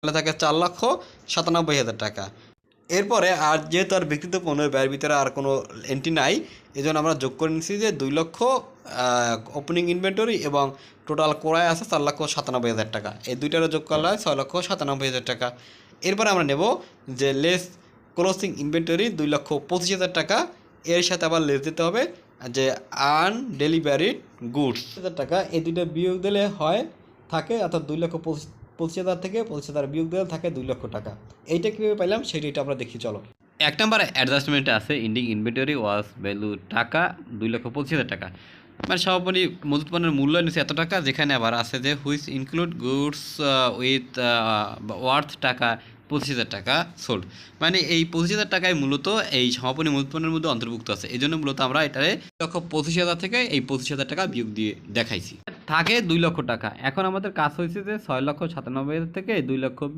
তাহলে থাকে 4,97,000 টাকা। এরপরে আর যেহেতু আর বিক্রিত পণ্যের ব্যয়ের ভিতরে আর কোনো এন্ট্রি নাই, এই জন্য আমরা যোগ করে নিচ্ছি যে 2 লক্ষ ওপেনিং ইনভেন্টরি এবং টোটাল ক্রয় আছে 4,97,000 টাকা। এই দুইটারও যোগ করলে হয় 6,97,000 টাকা। এরপরে আমরা নেব যে লেস ক্লোজিং ইনভেন্টরি 2,25,000 টাকা। এর সাথে আবার লেস দিতে হবে যে আনডেলিভারিড গুডস টাকা। এই দুইটা বিয়োগ দিলে হয় থাকে অর্থাৎ 2,25,000 থেকে 25,000 বিয়োগ দিলে থাকে 2 লক্ষ টাকা। এইটা কীভাবে পাইলাম সেটা আমরা দেখি চলো। 1 নাম্বার অ্যাডজাস্টমেন্টে আছে ইন্ডিং ইনভেন্টরি ওয়াজ ভ্যালু টাকা 2,25,000 টাকা। মানে সর্বোপরি মজুত পণ্যের মূল্য নিচ্ছে এত টাকা, যেখানে আবার আছে যে which include goods with worth টাকা 25,000 টাকা সোল্ড। মানে এই 25,000 টাকায় মূলত এই সমাপনী মজুত পণ্যের মধ্যে অন্তর্ভুক্ত আছে। এই জন্য মূলত আমরা এটারে 2,25,000 থেকে এই 25,000 টাকা বিয়োগ দিয়ে দেখাইছি। থাকে 2 লক্ষ টাকা। এখন আমাদের কাজ হয়েছে যে 6,97,000 থেকে 2 লক্ষ